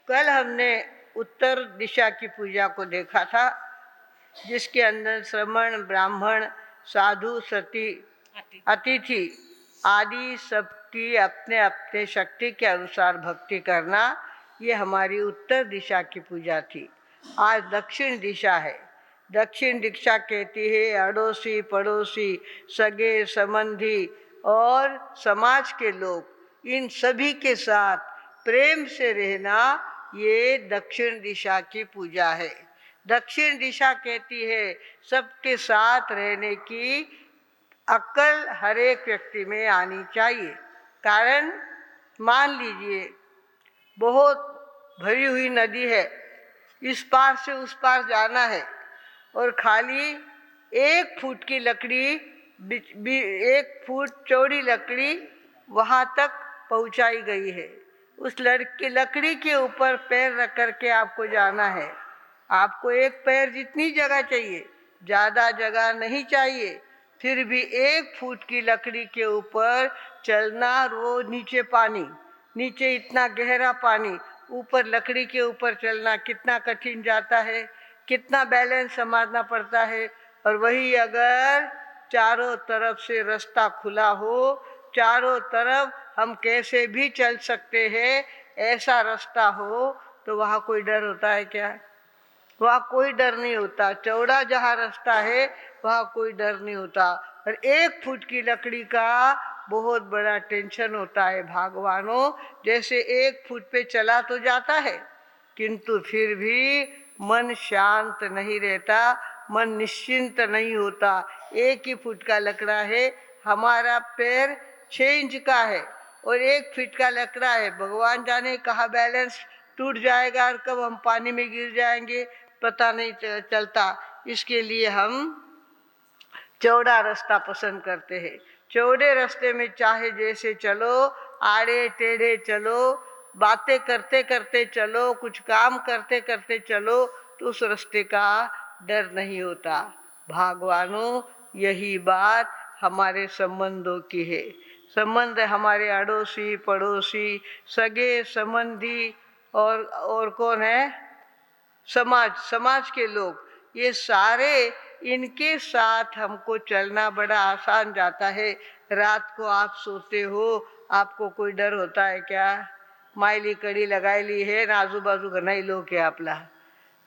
कल हमने उत्तर दिशा की पूजा को देखा था, जिसके अंदर श्रमण, ब्राह्मण, साधु, सती, अतिथि आदि सबकी अपने अपने शक्ति के अनुसार भक्ति करना, ये हमारी उत्तर दिशा की पूजा थी। आज दक्षिण दिशा है। दक्षिण दिशा कहती है अड़ोसी पड़ोसी, सगे संबंधी और समाज के लोग, इन सभी के साथ प्रेम से रहना, ये दक्षिण दिशा की पूजा है। दक्षिण दिशा कहती है सबके साथ रहने की अक्ल हर एक व्यक्ति में आनी चाहिए। कारण मान लीजिए बहुत भरी हुई नदी है, इस पार से उस पार जाना है और खाली 1 फुट की लकड़ी, 1 फुट चौड़ी लकड़ी वहाँ तक पहुँचाई गई है। उस लकड़ी के ऊपर पैर रख करके आपको जाना है। आपको 1 पैर जितनी जगह चाहिए, ज़्यादा जगह नहीं चाहिए। फिर भी 1 फुट की लकड़ी के ऊपर चलना, वो नीचे पानी, नीचे इतना गहरा पानी, ऊपर लकड़ी के ऊपर चलना कितना कठिन जाता है, कितना बैलेंस संभालना पड़ता है। और वही अगर चारों तरफ से रास्ता खुला हो, चारों तरफ हम कैसे भी चल सकते हैं, ऐसा रास्ता हो, तो वहाँ कोई डर होता है क्या? वहाँ कोई डर नहीं होता। चौड़ा जहाँ रास्ता है वहाँ कोई डर नहीं होता। और 1 फुट की लकड़ी का बहुत बड़ा टेंशन होता है भगवानों। जैसे 1 फुट पे चला तो जाता है, किंतु फिर भी मन शांत नहीं रहता, मन निश्चिंत नहीं होता। 1 ही फुट का लकड़ा है, हमारा पैर 6 इंच का है और 1 फीट का लकड़ा है। भगवान जाने कहाँ बैलेंस टूट जाएगा और कब हम पानी में गिर जाएंगे, पता नहीं चलता। इसके लिए हम चौड़ा रास्ता पसंद करते हैं। चौड़े रास्ते में चाहे जैसे चलो, आड़े टेढ़े चलो, बातें करते करते चलो, कुछ काम करते करते चलो, तो उस रास्ते का डर नहीं होता। भगवानों, यही बात हमारे संबंधों की है। संबंध हमारे अड़ोसी पड़ोसी, सगे संबंधी और कौन है? समाज के लोग, ये सारे, इनके साथ हमको चलना बड़ा आसान जाता है। रात को आप सोते हो, आपको कोई डर होता है क्या? मायली कड़ी लगायली है ना, आजू बाजू घनाई लोग है आपला,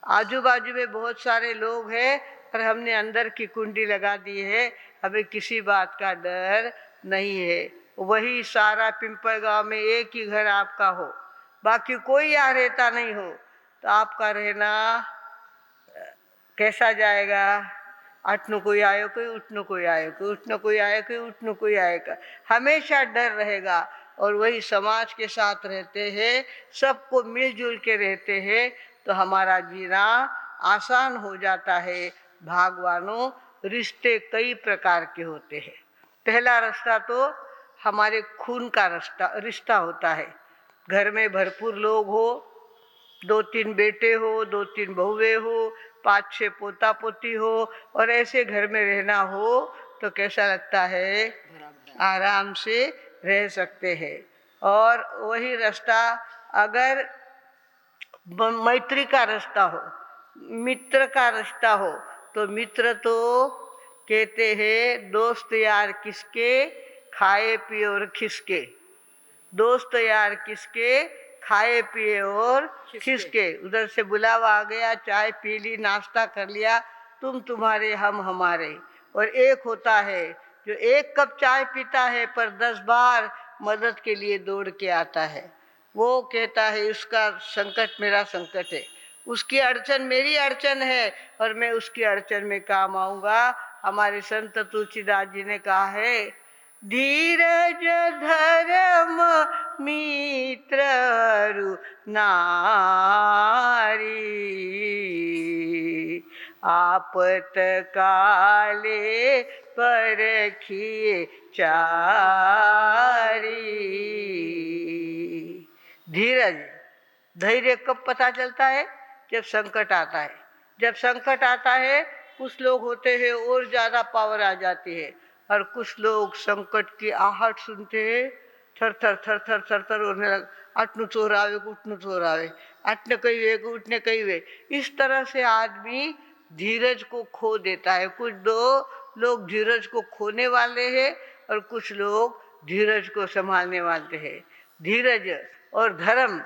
आजू बाजू में बहुत सारे लोग हैं और हमने अंदर की कुंडी लगा दी है, हमें किसी बात का डर नहीं है। वही सारा पिंपल गांव में 1 ही घर आपका हो, बाकी कोई यहाँ रहता नहीं हो, तो आपका रहना कैसा जाएगा? अटनु कोई आयो, कोई उठनु कोई आयो, कोई उठनु कोई आयो, कोई उठनु कोई आएगा, हमेशा डर रहेगा। और वही समाज के साथ रहते हैं, सबको मिलजुल के रहते हैं, तो हमारा जीना आसान हो जाता है। भगवानों, रिश्ते कई प्रकार के होते हैं। पहला रिश्ता तो हमारे खून का रिश्ता होता है। घर में भरपूर लोग हो, 2-3 बेटे हो, 2-3 बहुएं हो, 5-6 पोता पोती हो, और ऐसे घर में रहना हो तो कैसा लगता है? आराम से रह सकते हैं। और वही रास्ता अगर मैत्री का रास्ता हो, मित्र का रास्ता हो, तो मित्र तो कहते हैं दोस्त यार किसके, खाए पिए और खिसके। दोस्त यार किसके, खाए पिए और खिसके। उधर से बुलावा आ गया, चाय पी ली, नाश्ता कर लिया, तुम तुम्हारे हम हमारे। और एक होता है जो 1 कप चाय पीता है पर 10 बार मदद के लिए दौड़ के आता है। वो कहता है उसका संकट मेरा संकट है, उसकी अड़चन मेरी अड़चन है और मैं उसकी अड़चन में काम आऊँगा। हमारे संत तुलसीदास जी ने कहा है, धीरज धर्म मित्ररु नारी, आपत काले परखिए चारी। धीरज, धैर्य कब पता चलता है? जब संकट आता है। जब संकट आता है, कुछ लोग होते हैं और ज़्यादा पावर आ जाती है, और कुछ लोग संकट की आहट सुनते हैं थर थर थर थर थर थर होने लगा, आटनू चोर आवे उठनू चोर आवे, आटने कई वे उठने कई वे। इस तरह से आदमी धीरज को खो देता है। कुछ दो लोग धीरज को खोने वाले हैं और कुछ लोग धीरज को संभालने वाले हैं। धीरज और धर्म,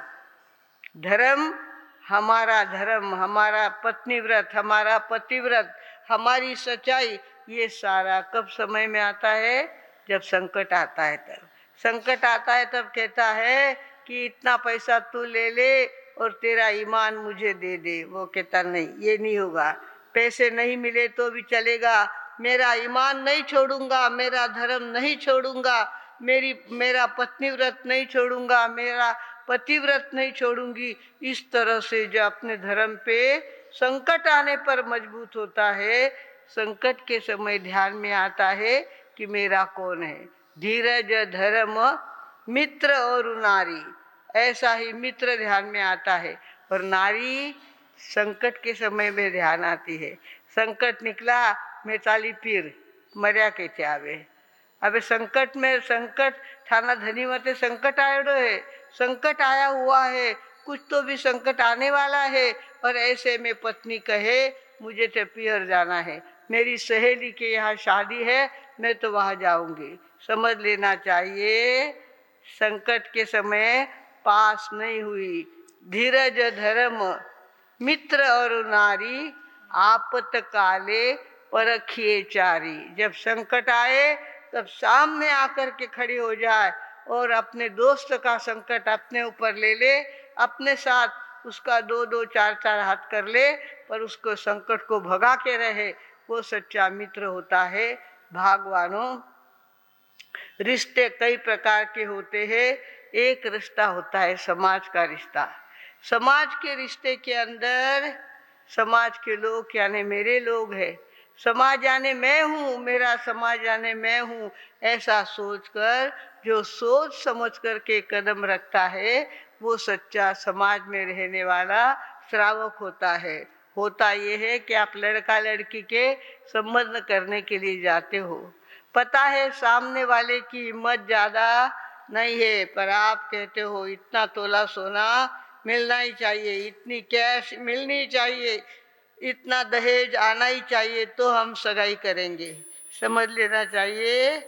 धर्म हमारा धर्म, हमारा पत्नीव्रत, हमारा पतिव्रत, हमारी सच्चाई, ये सारा कब समय में आता है? जब संकट आता है। तब संकट आता है, तब कहता है कि इतना पैसा तू ले ले और तेरा ईमान मुझे दे दे। वो कहता नहीं, ये नहीं होगा, पैसे नहीं मिले तो भी चलेगा, मेरा ईमान नहीं छोड़ूंगा, मेरा धर्म नहीं छोड़ूंगा, मेरा पत्नीव्रत नहीं छोड़ूंगा, मेरा पतिव्रत नहीं छोड़ूंगी। इस तरह से जो अपने धर्म पे संकट आने पर मजबूत होता है, संकट के समय ध्यान में आता है कि मेरा कौन है। धीरज, धर्म, मित्र और नारी, ऐसा ही मित्र ध्यान में आता है और नारी संकट के समय में ध्यान आती है। संकट निकला, मैं चाली पीर मरिया के आवे। अबे संकट में, संकट थाना धनी मते संकट आयो है, संकट आया हुआ है, कुछ तो भी संकट आने वाला है। और ऐसे में पत्नी कहे मुझे तो पियर जाना है, मेरी सहेली के यहाँ शादी है, मैं तो वहाँ जाऊंगी। समझ लेना चाहिए संकट के समय पास नहीं हुई। धीरज, धर्म, मित्र और नारी, आपतकाले परखिए चारी। जब संकट आए तब सामने आकर के खड़ी हो जाए और अपने दोस्त का संकट अपने ऊपर ले ले, अपने साथ उसका 2-2, 4-4 हाथ कर ले, पर उसको संकट को भगा के रहे, वो सच्चा मित्र होता है। भागवानों, रिश्ते कई प्रकार के होते हैं। एक रिश्ता होता है समाज का रिश्ता। समाज के रिश्ते के अंदर समाज के लोग यानी मेरे लोग हैं, समाज यानी मैं हूँ, मेरा समाज यानी मैं हूँ, ऐसा सोचकर जो सोच समझ कर के कदम रखता है, वो सच्चा समाज में रहने वाला श्रावक होता है। होता ये है कि आप लड़का लड़की के संबंध करने के लिए जाते हो, पता है सामने वाले की हिम्मत ज़्यादा नहीं है, पर आप कहते हो इतना तोला सोना मिलना ही चाहिए, इतनी कैश मिलनी चाहिए, इतना दहेज आना ही चाहिए, तो हम सगाई करेंगे। समझ लेना चाहिए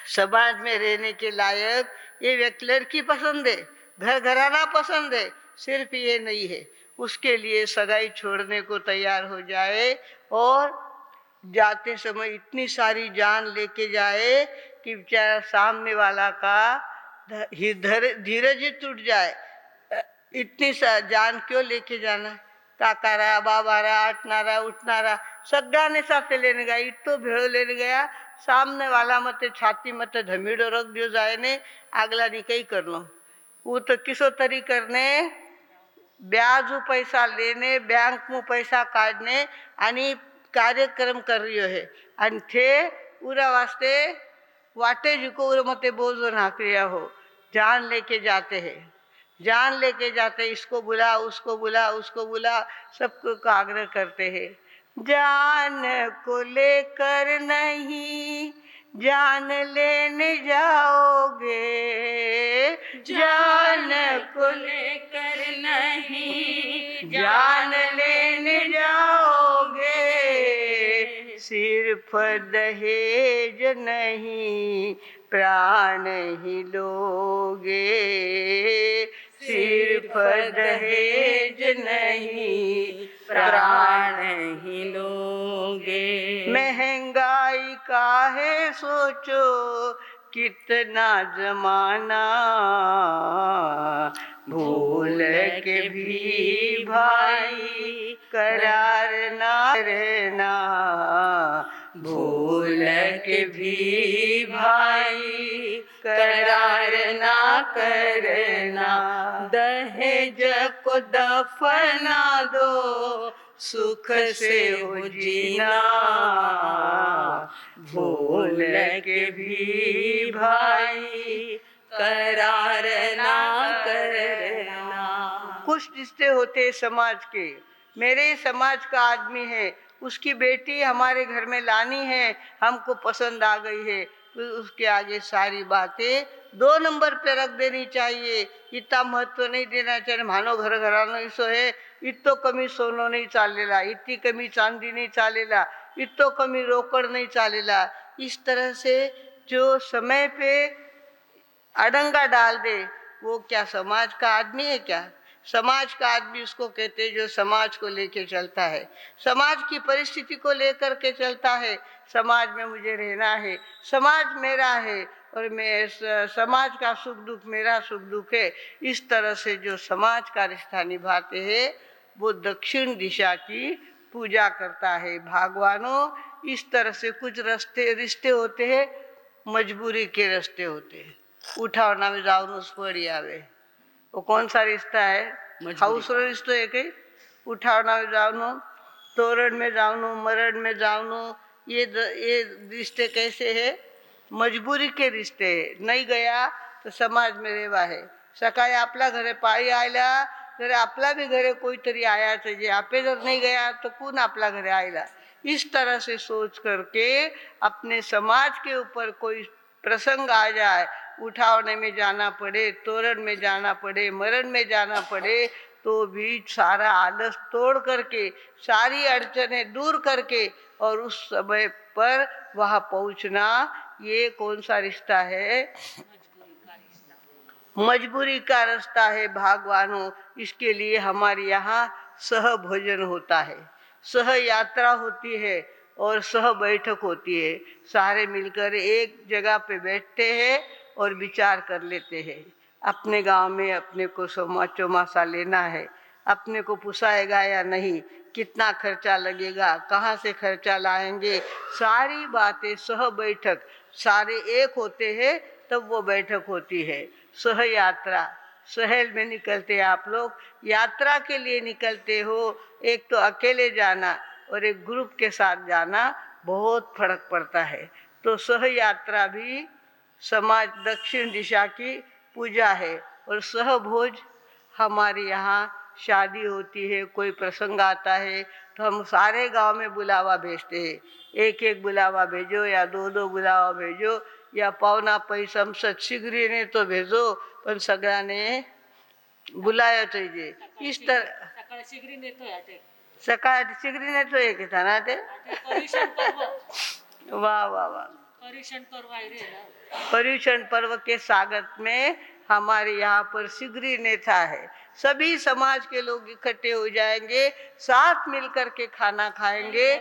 समाज में रहने के लायक ये व्यक्ति, लड़की पसंद है, घर घराना पसंद है, सिर्फ ये नहीं है, उसके लिए सगाई छोड़ने को तैयार हो जाए और जाते समय इतनी सारी जान लेके जाए कि बेचारा सामने वाला का धीरज ही टूट जाए। इतनी सा जान क्यों लेके जाना? काकारा, बाबारा, आटनारा, उठनारा सगळ्याने साथे लेने गया, इतो भेड़ो लेने गया, सामने वाला मते छाती मते धमीड़ो रख दियो जाए ने, आगला नी कई कर लो। वो तो किसो तरी करने, ब्याजू पैसा लेने, बैंक में पैसा काढ़ने आणि कार्यक्रम कर रही है, आणि थे उरा वास्ते वाटे जिको उरा मते बोझो नाक रिया हो, जान लेके जाते हैं, जान लेके जाते, इसको बुला, उसको बुला, उसको बुला, सबको का आग्रह करते हैं। जान को लेकर नहीं जान लेने जाओगे, जान को लेकर नहीं जान लेने जाओगे, सिर्फ दहेज नहीं प्राण ही लोगे, सिर्फ दहेज नहीं प्राण ही लोगे। महंगाई का है सोचो कितना जमाना, भूल के भी भाई करार ना रहना, भूल के भी भाई करार ना करना, दहेज को दफना दो सुख से हो जीना, भूल के भी भाई करार ना करना। कुछ रिश्ते होते समाज के, मेरे समाज का आदमी है, उसकी बेटी हमारे घर में लानी है, हमको पसंद आ गई है, तो उसके आगे सारी बातें 2 नंबर पे रख देनी चाहिए, इतना महत्व नहीं देना चाहिए। मानो घर घराणं सो है, इतो कमी सोनं नहीं चालेला, इतनी कमी चांदी नहीं चालेला, इतो कमी रोकड़ नहीं चालेला। इस तरह से जो समय पे अड़ंगा डाल दे, वो क्या समाज का आदमी है क्या? समाज का आदमी उसको कहते हैं जो समाज को लेके चलता है, समाज की परिस्थिति को लेकर के चलता है। समाज में मुझे रहना है, समाज मेरा है और मैं समाज का सुख दुख मेरा सुख दुख है। इस तरह से जो समाज का रिश्ता निभाते हैं वो दक्षिण दिशा की पूजा करता है। भगवानों, इस तरह से कुछ रिश्ते होते हैं, मजबूरी के रिश्ते होते हैं। उठावना में जाऊन पड़ी आवे, वो कौन सा रिश्ता है? हाउस रिश्तो है कहीं? उठावना में जाऊनो, तोरण में जाऊनो, मरण में जाऊनो, ये रिश्ते कैसे है? मजबूरी के रिश्ते है। नहीं गया तो समाज में रेवा है। सकाळी आपल्या घरे पाळी आयला तर आपला भी घरे कोईतरी आया चाहिए, आपे जर नहीं गया तो कौन आपला घरे आयला? इस तरह से सोच करके अपने समाज के ऊपर कोई प्रसंग आ जाए, उठावने में जाना पड़े, तोरण में जाना पड़े, मरण में जाना पड़े, तो भी सारा आलस तोड़ करके, सारी अड़चनें दूर करके और उस समय पर वहाँ पहुँचना, ये कौन सा रिश्ता है? मजबूरी का रास्ता है भगवानों। इसके लिए हमारे यहाँ सह भोजन होता है, सह यात्रा होती है और सह बैठक होती है। सारे मिलकर एक जगह पे बैठते हैं और विचार कर लेते हैं। अपने गांव में अपने को चौमासा लेना है, अपने को पुसाएगा या नहीं, कितना खर्चा लगेगा, कहाँ से खर्चा लाएंगे, सारी बातें सह बैठक, सारे एक होते हैं तब वो बैठक होती है। सह यात्रा, शहर में निकलते आप लोग, यात्रा के लिए निकलते हो, एक तो अकेले जाना और एक ग्रुप के साथ जाना बहुत फर्क पड़ता है। तो सह यात्रा भी समाज दक्षिण दिशा की पूजा है। और सहभोज, हमारे यहाँ शादी होती है, कोई प्रसंग आता है तो हम सारे गांव में बुलावा भेजते हैं। एक एक बुलावा भेजो या दो दो बुलावा भेजो या पावना पैसम सत्सिगरीने तो भेजो, पण सगळ्याने बुलाया चाहिए। इस तरह सकाळ शिगरी नेतोय की ना ते वाह वाह वाह। पर्यूषण पर्व के स्वागत में हमारे यहाँ पर शिगरी नेता है। सभी समाज के लोग इकट्ठे हो जाएंगे, साथ मिलकर के खाना खाएंगे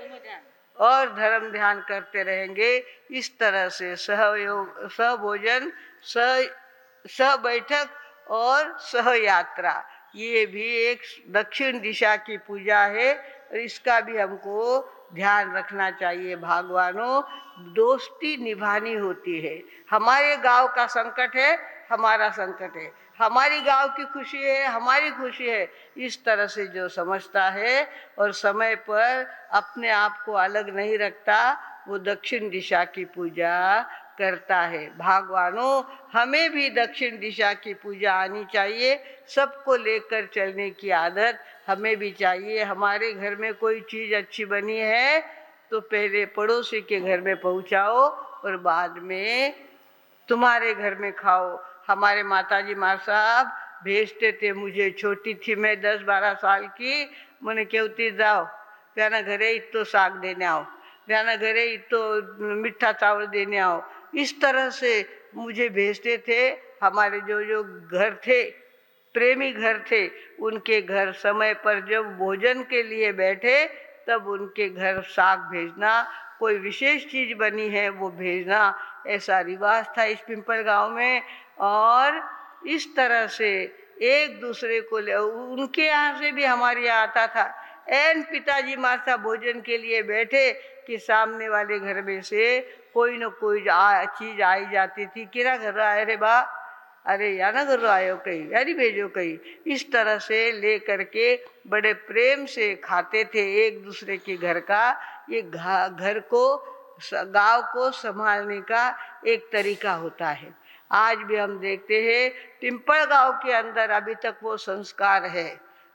और धर्म ध्यान करते रहेंगे। इस तरह से सहयोग, सहभोजन, सह बैठक और सह यात्रा, ये भी एक दक्षिण दिशा की पूजा है और इसका भी हमको ध्यान रखना चाहिए। भगवानों, दोस्ती निभानी होती है। हमारे गांव का संकट है, हमारा संकट है, हमारी गांव की खुशी है, हमारी खुशी है। इस तरह से जो समझता है और समय पर अपने आप को अलग नहीं रखता, वो दक्षिण दिशा की पूजा करता है। भगवानों, हमें भी दक्षिण दिशा की पूजा आनी चाहिए। सबको लेकर चलने की आदत हमें भी चाहिए। हमारे घर में कोई चीज़ अच्छी बनी है तो पहले पड़ोसी के घर में पहुंचाओ और बाद में तुम्हारे घर में खाओ। हमारे माताजी माँ साहब भेजते थे मुझे, छोटी थी मैं 10-12 साल की, मैंने कहती जाओ त्याना घरे इतो साग देने आओ, त्याना घरे इतो मीठा चावल देने आओ। इस तरह से मुझे भेजते थे। हमारे जो जो घर थे, प्रेमी घर थे, उनके घर समय पर जब भोजन के लिए बैठे तब उनके घर साग भेजना, कोई विशेष चीज़ बनी है वो भेजना, ऐसा रिवाज था इस पिंपल गांव में। और इस तरह से एक दूसरे को उनके यहाँ से भी हमारे यहाँ आता था। एन पिताजी माता भोजन के लिए बैठे कि सामने वाले घर में से कोई न कोई चीज़ आई जाती थी। किरा घर आए रे बा, अरे या ना घर आयो कहीं, यारी भेजो कहीं। इस तरह से ले करके बड़े प्रेम से खाते थे एक दूसरे के घर का। ये घर को, गांव को संभालने का एक तरीका होता है। आज भी हम देखते हैं पिंपल गांव के अंदर अभी तक वो संस्कार है,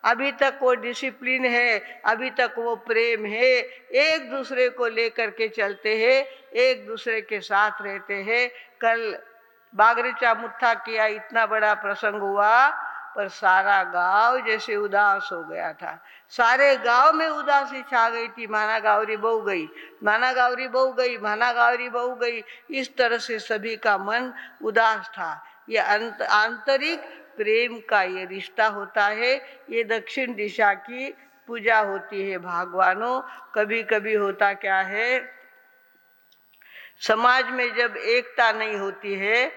अभी तक वो डिसिप्लिन है, अभी तक वो प्रेम है। एक दूसरे को लेकर के चलते हैं, एक दूसरे के साथ रहते हैं। कल बागरीचा मुट्ठा किया, इतना बड़ा प्रसंग हुआ, पर सारा गांव जैसे उदास हो गया था। सारे गांव में उदासी छा गई थी। माना गावरी बहू गई, माना गावरी बहू गई, माना गावरी बहू गई, इस तरह से सभी का मन उदास था। ये आंतरिक प्रेम का ये रिश्ता होता है। ये दक्षिण दिशा की पूजा होती है भगवानों। कभी कभी होता क्या है, समाज में जब एकता नहीं होती है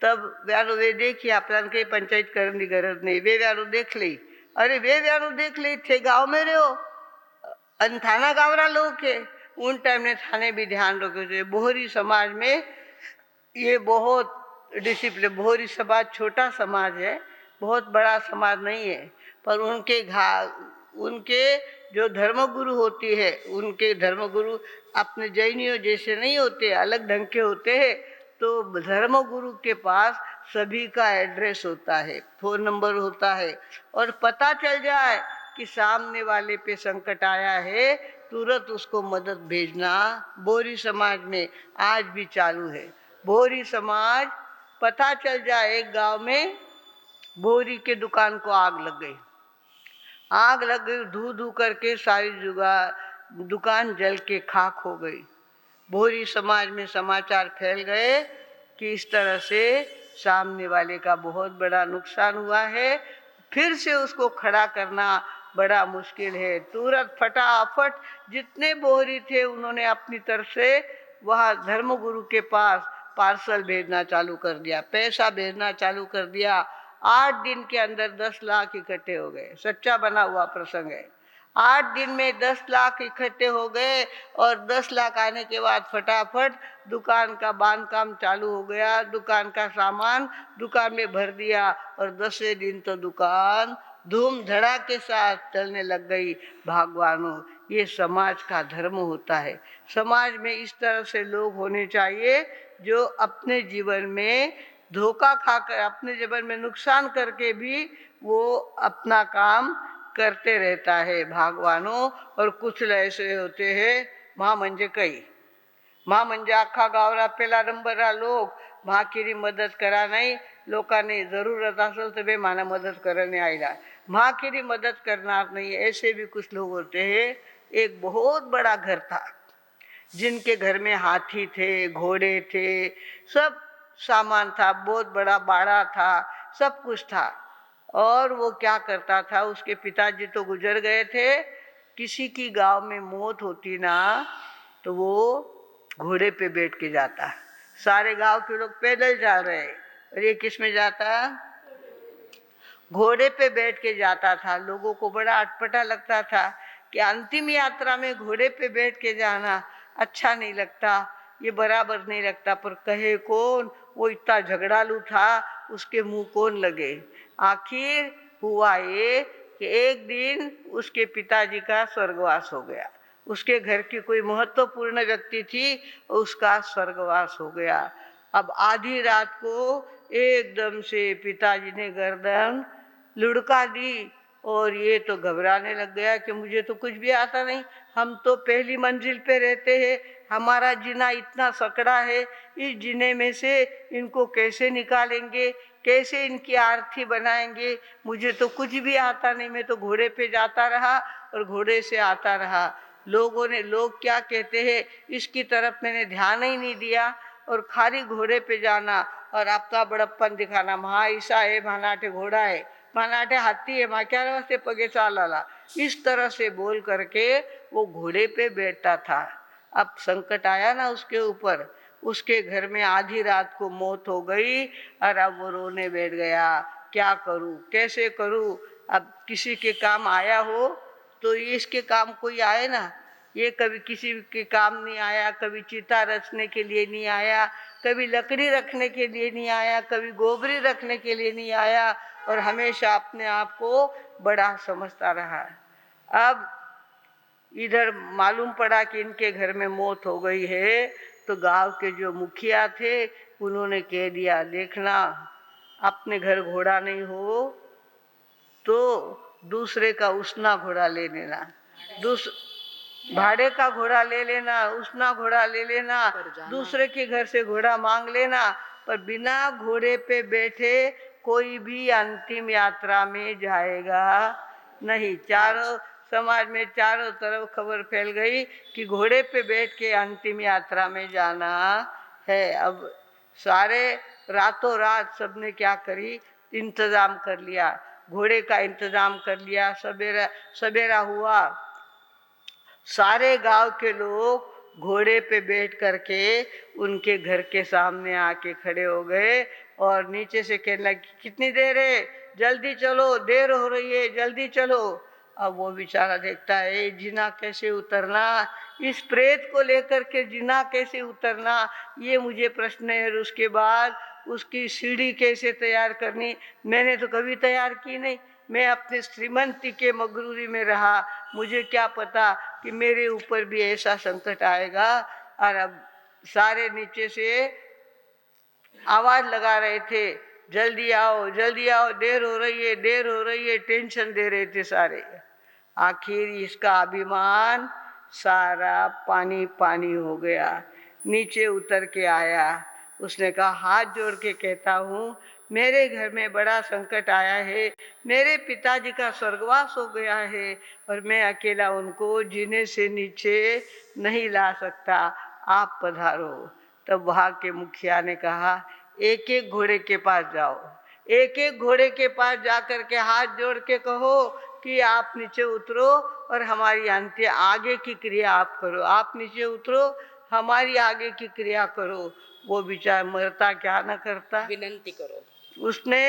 तब व्यानो वे देखिए आपल्याला काही पंचायत करने की गरज नहीं, वे व्यानो देख ली, अरे वे व्यानो देख ली थे गांव में रहो अन थाना गावरा लोग के उन टाइम ने थाने भी ध्यान रखो चाहिए। बोहरी समाज में ये बहुत डिसिप्लिन, बोहरी समाज छोटा समाज है, बहुत बड़ा समाज नहीं है, पर उनके जो धर्मगुरु होती है, उनके धर्मगुरु अपने जैनियों जैसे नहीं होते, अलग ढंग के होते हैं। तो धर्मगुरु के पास सभी का एड्रेस होता है, फोन नंबर होता है, और पता चल जाए कि सामने वाले पे संकट आया है, तुरंत उसको मदद भेजना बोहरी समाज में आज भी चालू है। बोहरी समाज, पता चल जाए एक गांव में बोहरी के दुकान को आग लग गई, आग लग गई, धू धू करके सारी दुकान जल के खाक हो गई। बोहरी समाज में समाचार फैल गए कि इस तरह से सामने वाले का बहुत बड़ा नुकसान हुआ है, फिर से उसको खड़ा करना बड़ा मुश्किल है। तुरंत फटाफट जितने बोहरी थे उन्होंने अपनी तरफ से वहाँ धर्मगुरु के पास पार्सल भेजना चालू कर दिया, पैसा भेजना चालू कर दिया। 8 दिन के अंदर 10 लाख इकट्ठे हो गए, सच्चा बना हुआ प्रसंग है। 8 दिन में 10 लाख इकट्ठे हो गए, और 10 लाख आने के बाद फटाफट दुकान का बांधकाम चालू हो गया, दुकान का सामान दुकान में भर दिया, और 10वें दिन तो दुकान धूम धड़ा के साथ चलने लग गई। भगवानों, ये समाज का धर्म होता है। समाज में इस तरह से लोग होने चाहिए जो अपने जीवन में धोखा खाकर, अपने जीवन में नुकसान करके भी वो अपना काम करते रहता है भगवानों। और कुछ ऐसे होते हैं, माँ म्हणजे कई, माँ म्हणजे अख्खा गावरा पेला नंबरला लोक, माँ की मदत करा नाही, लोकांनी जरूरत असेल तर बे माना मदत करने आएगा, माँ की मदद करना नहीं। ऐसे भी कुछ लोग होते हैं। एक बहुत बड़ा घर था, जिनके घर में हाथी थे, घोड़े थे, सब सामान था, बहुत बड़ा बाड़ा था, सब कुछ था। और वो क्या करता था, उसके पिताजी तो गुजर गए थे, किसी की गांव में मौत होती ना तो वो घोड़े पे बैठ के जाता। सारे गांव के लोग पैदल जा रहे, और ये किस में जाता, घोड़े पे बैठ के जाता था। लोगों को बड़ा अटपटा लगता था कि अंतिम यात्रा में घोड़े पे बैठ के जाना अच्छा नहीं लगता, ये बराबर नहीं लगता, पर कहे कौन, वो इतना झगड़ालू था, उसके मुंह कौन लगे। आखिर हुआ ये कि एक दिन उसके पिताजी का स्वर्गवास हो गया, उसके घर की कोई महत्वपूर्ण व्यक्ति थी, उसका स्वर्गवास हो गया। अब आधी रात को एकदम से पिताजी ने गर्दन लुढ़का दी, और ये तो घबराने लग गया कि मुझे तो कुछ भी आता नहीं, हम तो पहली मंजिल पे रहते हैं, हमारा जीना इतना सकड़ा है, इस जीने में से इनको कैसे निकालेंगे, कैसे इनकी आरती बनाएंगे, मुझे तो कुछ भी आता नहीं, मैं तो घोड़े पे जाता रहा और घोड़े से आता रहा। लोग क्या कहते हैं, इसकी तरफ मैंने ध्यान ही नहीं दिया, और खाली घोड़े पे जाना और आपका बड़प्पन दिखाना, महा ईसा है, महानाटे घोड़ा है, महानाटे हाथी है, माँ क्या वास्ते पगे चाला, इस तरह से बोल करके वो घोड़े पे बैठता था। अब संकट आया ना उसके ऊपर, उसके घर में आधी रात को मौत हो गई, और अब वो रोने बैठ गया, क्या करूं, कैसे करूं। अब किसी के काम आया हो तो इसके काम कोई आए ना, ये कभी किसी के काम नहीं आया, कभी चिता रचने के लिए नहीं आया, कभी लकड़ी रखने के लिए नहीं आया, कभी गोबरी रखने के लिए नहीं आया, और हमेशा अपने आप को बड़ा समझता रहा। अब इधर मालूम पड़ा कि इनके घर में मौत हो गई है, तो गांव के जो मुखिया थे उन्होंने कह दिया, देखना अपने घर घोड़ा नहीं हो तो दूसरे का उसना घोड़ा ले लेना, भाड़े का घोड़ा ले लेना, उसना घोड़ा ले लेना, दूसरे के घर से घोड़ा मांग लेना, पर बिना घोड़े पे बैठे कोई भी अंतिम यात्रा में जाएगा नहीं। चारों समाज में चारों तरफ खबर फैल गई कि घोड़े पे बैठ के अंतिम यात्रा में जाना है। अब सारे रातों रात सबने क्या करी, इंतजाम कर लिया, घोड़े का इंतजाम कर लिया। सवेरा सवेरा हुआ, सारे गांव के लोग घोड़े पे बैठ करके उनके घर के सामने आके खड़े हो गए और नीचे से कहने लगे कितनी देर है, जल्दी चलो, देर हो रही है, जल्दी चलो। अब वो बेचारा देखता है जीना कैसे उतरना, इस प्रेत को लेकर के जीना कैसे उतरना, ये मुझे प्रश्न है। और उसके बाद उसकी सीढ़ी कैसे तैयार करनी, मैंने तो कभी तैयार की नहीं, मैं अपने श्रीमंती के मगरूरी में रहा, मुझे क्या पता कि मेरे ऊपर भी ऐसा संकट आएगा। और अब सारे नीचे से आवाज लगा रहे थे जल्दी आओ, जल्दी आओ, देर हो रही है, देर हो रही है, टेंशन दे रहे थे सारे। आखिर इसका अभिमान सारा पानी पानी हो गया, नीचे उतर के आया। उसने कहा हाथ जोड़ के कहता हूँ मेरे घर में बड़ा संकट आया है, मेरे पिताजी का स्वर्गवास हो गया है और मैं अकेला उनको जीने से नीचे नहीं ला सकता, आप पधारो। तब वहाँ के मुखिया ने कहा एक एक घोड़े के पास जाओ, एक एक घोड़े के पास जाकर के हाथ जोड़ के कहो कि आप नीचे उतरो और हमारी अंत्य आगे की क्रिया आप करो, आप नीचे उतरो, हमारी आगे की क्रिया करो। वो बेचारा मरता क्या न करता, विनंती करो। उसने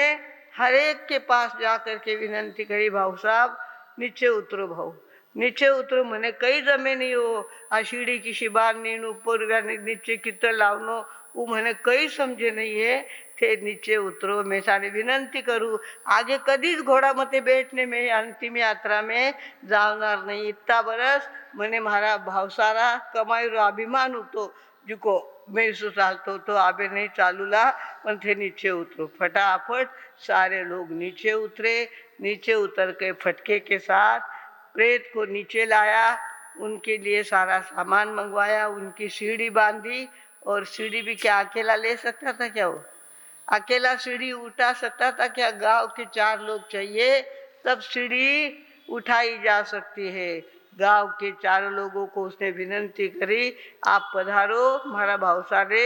हर एक के पास जाकर के विनंती करी, भाऊ साहब नीचे उतरो, भाऊ नीचे उतरो, मैंने कई जमे नहीं हो आ सीढ़ी की शिबार नहीं ऊपर नीचे कितना लावनो, वो मैंने कई समझे नहीं है थे, नीचे उतरो, मैं सारी विनंती करूँ, आगे कदीच घोड़ा मते बैठने में अंतिम यात्रा में जावनार नहीं। इतना बरस मैंने मारा भाव सारा कमाई रो अभिमान होतो जुको मैं चालतो तो आबे नहीं चालूला, पण थे नीचे उतरो। फटाफट सारे लोग नीचे उतरे, नीचे उतर के फटके के साथ प्रेत को नीचे लाया, उनके लिए सारा सामान मंगवाया, उनकी सीढ़ी बांधी। और सीढ़ी भी क्या अकेला ले सकता था क्या, वो अकेला सीढ़ी उठा सकता था क्या? गांव के 4 लोग चाहिए तब सीढ़ी उठाई जा सकती है। गांव के 4 लोगों को उसने विनंती करी आप पधारो, हमारा भावसारे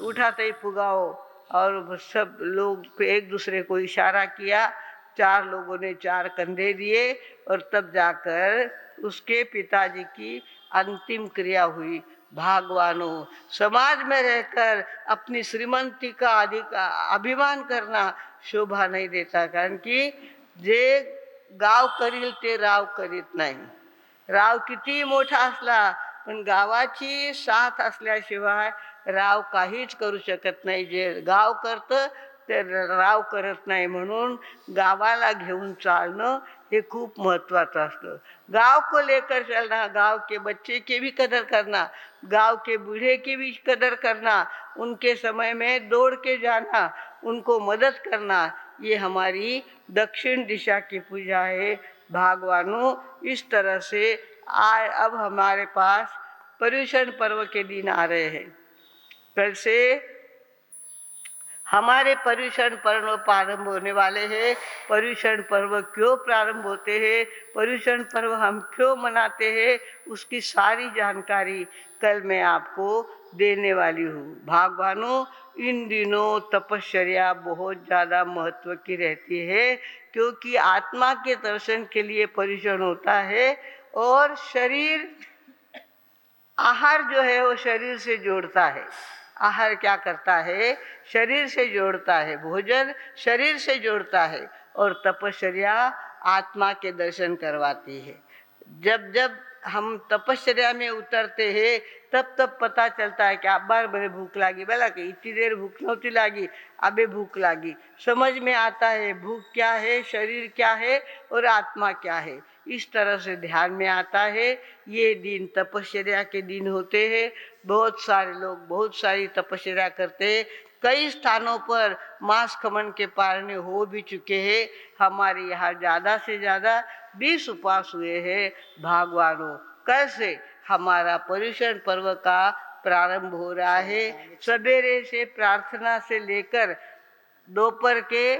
उठाते ही पुगाओ। और सब लोग एक दूसरे को इशारा किया, 4 लोगों ने 4 कंधे दिए और तब जाकर उसके पिताजी की अंतिम क्रिया हुई। भागवानों, समाज में रहकर अपनी श्रीमंती का अभिमान करना शोभा नहीं देता, कारण की जे गाव करील ते राव करीत नाही। राव किती मोठा असला पण गावाची साथ असल्याशिवाय राव काहीच करू शकत नाही, जे गाव करतं ते राव करत नाही। म्हणून गावाला घेऊन चालणं हे खूप महत्त्वाचं असतं। गांव को लेकर चलना, गांव के बच्चे की भी कदर करना, गांव के बूढ़े की भी कदर करना, उनके समय में दौड़ के जाना, उनको मदद करना, ये हमारी दक्षिण दिशा की पूजा है। भागवानों, इस तरह से अब हमारे पास पर्युषण पर्व के दिन आ रहे हैं। कल से हमारे पर्युषण पर्व प्रारंभ होने वाले हैं। पर्युषण पर्व क्यों प्रारंभ होते हैं, पर्युषण पर्व हम क्यों मनाते हैं, उसकी सारी जानकारी कल मैं आपको देने वाली हूँ। भगवानों, इन दिनों तपश्चर्या बहुत ज़्यादा महत्व की रहती है, क्योंकि आत्मा के दर्शन के लिए पर्युषण होता है और शरीर आहार जो है वो शरीर से जोड़ता है। आहार क्या करता है, शरीर से जोड़ता है, भोजन शरीर से जोड़ता है और तपश्चर्या आत्मा के दर्शन करवाती है। जब जब हम तपश्चर्या में उतरते हैं तब तब पता चलता है कि अब बार बड़े भूख लगी, बोला कि इतनी देर भूख नहोती लगी, अबे भूख लगी। समझ में आता है भूख क्या है, शरीर क्या है और आत्मा क्या है, इस तरह से ध्यान में आता है। ये दिन तपश्चर्या के दिन होते हैं। बहुत सारे लोग बहुत सारी तपश्चर्या करते हैं। कई स्थानों पर मांस खमन के पारने हो भी चुके हैं। हमारे यहाँ ज़्यादा से ज़्यादा 20 उपवास हुए हैं। भगवानों, कल से हमारा पर्युषण पर्व का प्रारंभ हो रहा है। सवेरे से प्रार्थना से लेकर दोपहर के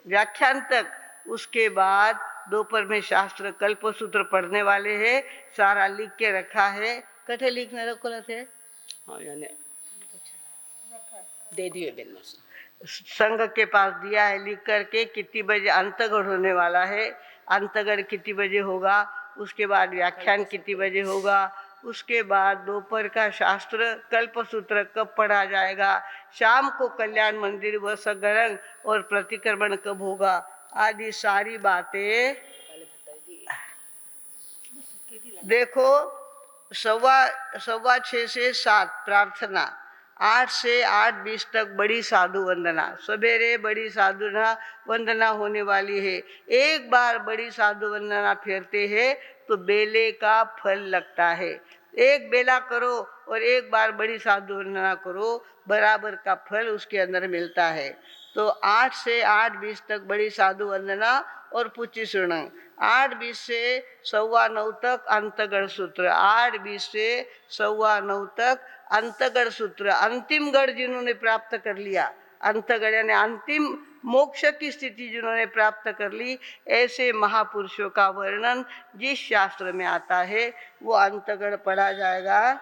व्याख्यान तक, उसके बाद दोपहर में शास्त्र कल्पसूत्र पढ़ने वाले हैं, सारा लिख के रखा है। कठे लिखने रखो थे दे दिए बेन संघ के पास दिया है लिख करके, कितनी बजे अंतगढ़ होने वाला है, अंतगढ़ कितनी बजे होगा, उसके बाद व्याख्यान कितनी बजे होगा, उसके बाद दोपहर का शास्त्र कल्पसूत्र कब पढ़ा जाएगा, शाम को कल्याण मंदिर व सगरंग और प्रतिक्रमण कब होगा, आदि सारी बातें। देखो, 6:15 से 7 प्रार्थना, 8 से 8:20 तक बड़ी साधु वंदना, सवेरे बड़ी साधु वंदना होने वाली है। एक बार बड़ी साधु वंदना फेरते हैं तो बेले का फल लगता है। एक बेला करो और एक बार बड़ी साधु वंदना करो, बराबर का फल उसके अंदर मिलता है। तो 8 से 8:20 तक बड़ी साधु वंदना और पुच्ची सुर्ण, 8:20 से 9:15 तक अंतगढ़ सूत्र, 8:20 से 9:15 तक अंतगढ़ सूत्र। अंतिम गढ़ जिन्होंने प्राप्त कर लिया, अंतगढ़ यानी अंतिम मोक्ष की स्थिति जिन्होंने प्राप्त कर ली, ऐसे महापुरुषों का वर्णन जिस शास्त्र में आता है वो अंतगढ़ पढ़ा जाएगा।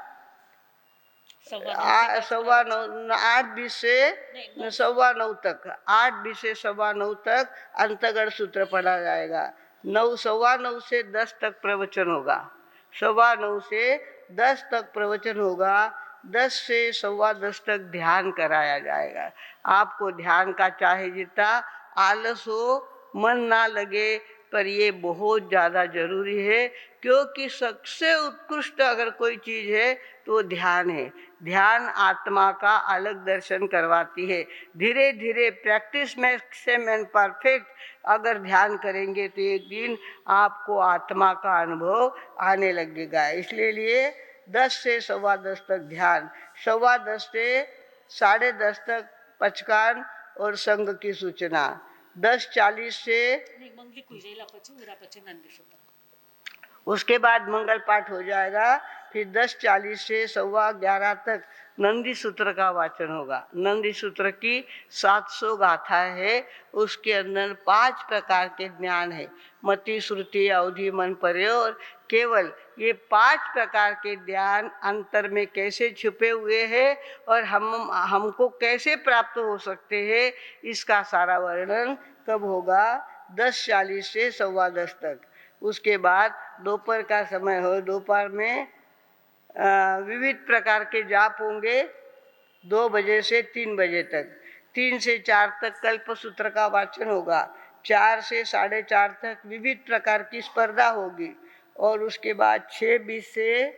8:20 से 9:15 तक, 8:20 से 9:15 तक अंतगढ़ सूत्र पढ़ा जाएगा। 9:15 से 10 तक प्रवचन होगा, 9:15 से 10 तक प्रवचन होगा। 10 से 10:15 तक ध्यान कराया जाएगा। आपको ध्यान का चाहे जितना आलस हो, मन ना लगे, पर ये बहुत ज़्यादा जरूरी है, क्योंकि सबसे उत्कृष्ट अगर कोई चीज़ है तो ध्यान है। ध्यान आत्मा का अलग दर्शन करवाती है। धीरे धीरे प्रैक्टिस मैक्सिम एंड परफेक्ट अगर ध्यान करेंगे तो एक दिन आपको आत्मा का अनुभव आने लगेगा। इसलिए 10 से 10:15 तक ध्यान, 10:15 से 10:30 तक पचकान और संघ की सूचना, 10:40 से उसके बाद मंगल पाठ हो जाएगा। फिर 10:40 से 11:15 तक नंदी सूत्र का वाचन होगा। नंदी सूत्र की 700 गाथा है, उसके अंदर 5 प्रकार के ज्ञान है, मति श्रुति अवधि मन पर्य और केवल। ये 5 प्रकार के ज्ञान अंतर में कैसे छुपे हुए हैं और हमको कैसे प्राप्त हो सकते हैं, इसका सारा वर्णन कब होगा, 10:40 से 10:15 तक। उसके बाद दोपहर का समय हो, दोपहर में विविध प्रकार के जाप होंगे 2 बजे से 3 बजे तक। 3 से 4 तक कल्पसूत्र का वाचन होगा। 4 से 4:30 तक विविध प्रकार की स्पर्धा होगी और उसके बाद 6:20 से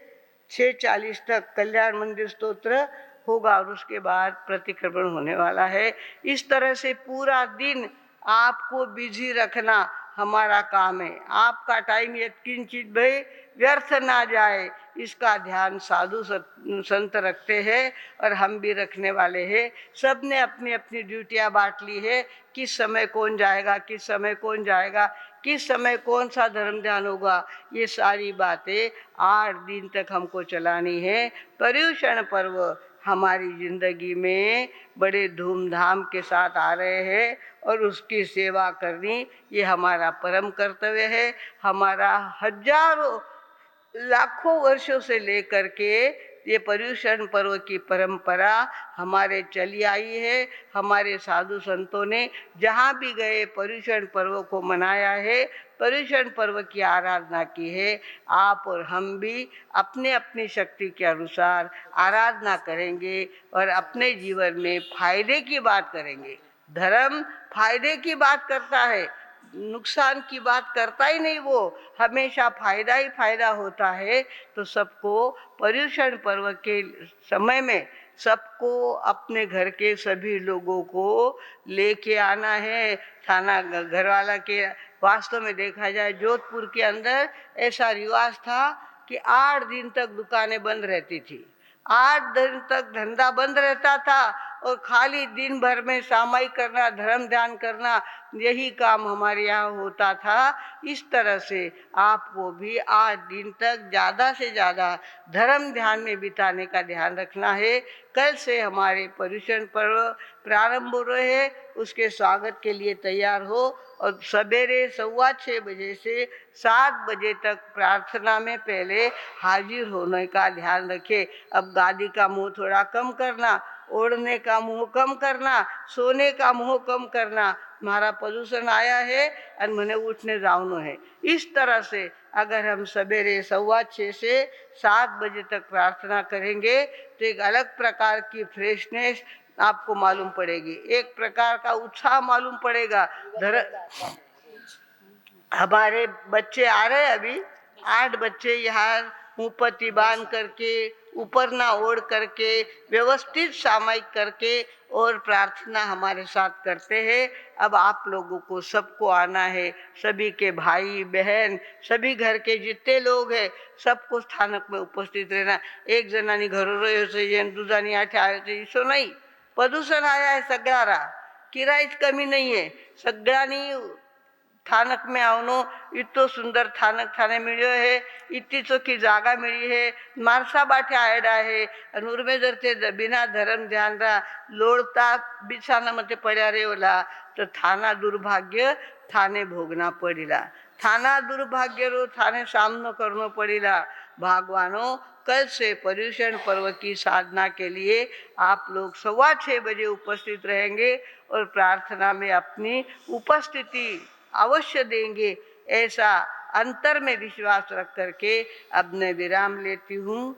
6:40 तक कल्याण मंदिर स्तोत्र होगा और उसके बाद प्रतिक्रमण होने वाला है। इस तरह से पूरा दिन आपको बिजी रखना हमारा काम है। आपका टाइम यत्किंचित भी व्यर्थ ना जाए, इसका ध्यान साधु संत रखते हैं और हम भी रखने वाले हैं। सब ने अपनी अपनी ड्यूटियां बांट ली है, किस समय कौन जाएगा, किस समय कौन जाएगा, किस समय कौन सा धर्म ध्यान होगा, ये सारी बातें 8 दिन तक हमको चलानी है। पर्युषण पर्व हमारी जिंदगी में बड़े धूमधाम के साथ आ रहे हैं और उसकी सेवा करनी ये हमारा परम कर्तव्य है। हमारा हजारों लाखों वर्षों से लेकर के ये पर्युषण पर्व की परंपरा हमारे चली आई है। हमारे साधु संतों ने जहाँ भी गए पर्युषण पर्व को मनाया है, पर्युषण पर्व की आराधना की है। आप और हम भी अपने अपनी शक्ति के अनुसार आराधना करेंगे और अपने जीवन में फायदे की बात करेंगे। धर्म फायदे की बात करता है, नुकसान की बात करता ही नहीं, वो हमेशा फायदा ही फायदा होता है। तो सबको पर्युषण पर्व के समय में सबको अपने घर के सभी लोगों को लेके आना है। थाना घरवाला के वास्तव में देखा जाए जोधपुर के अंदर ऐसा रिवाज था कि 8 दिन तक दुकानें बंद रहती थी, 8 दिन तक धंधा बंद रहता था और खाली दिन भर में सामायिक करना, धर्म ध्यान करना, यही काम हमारे यहाँ होता था। इस तरह से आपको भी आज दिन तक ज़्यादा से ज़्यादा धर्म ध्यान में बिताने का ध्यान रखना है। कल से हमारे पर्युषण पर्व प्रारंभ हो रहे हैं, उसके स्वागत के लिए तैयार हो और सवेरे 6:15 बजे से 7 बजे तक प्रार्थना में पहले हाजिर होने का ध्यान रखें। अब गादी का मुंह थोड़ा कम करना, ओढ़ने का मुंह कम करना, सोने का मुंह कम करना। मारा प्रदूषण आया है और मैंने उठने जाऊनो है। इस तरह से अगर हम सवेरे 6:15 से 7 बजे तक प्रार्थना करेंगे तो एक अलग प्रकार की फ्रेशनेस आपको मालूम पड़ेगी, एक प्रकार का उत्साह मालूम पड़ेगा। हमारे बच्चे आ रहे हैं अभी 8 बच्चे यहाँ मुँह पत्ती बांध करके, ऊपर ना ओढ़ करके, व्यवस्थित सामायिक करके और प्रार्थना हमारे साथ करते हैं। अब आप लोगों को सबको आना है, सभी के भाई बहन, सभी घर के जितने लोग हैं सबको स्थानक में उपस्थित रहना। एक जनानी घरों रह्यो छे, दूजानी आठे आयो छे, इसो नहीं। प्रदूषण आया है सगळारा, किरायच कमी नहीं है। सगळ्यांनी स्थानक में आवनो। इतो सुंदर स्थानक थाने मिळ्यो है, इतनी चोखी जागा मिली है, माणसा बाटे आयडा है। उर्मे जर ते बिना धर्म ध्यान रा लोड़ता बिछाना मते पड्या रेवला तो थाना दुर्भाग्य थाने भोगना पड़ीला। थाना दुर्भाग्य रो थाने सामनो करनो पड़ीला। भगवानो, कल से पर्युषण पर्व की साधना के लिए आप लोग 6:15 बजे उपस्थित रहेंगे और प्रार्थना में अपनी उपस्थिति अवश्य देंगे, ऐसा अंतर में विश्वास रख करके अब मैं विराम लेती हूँ।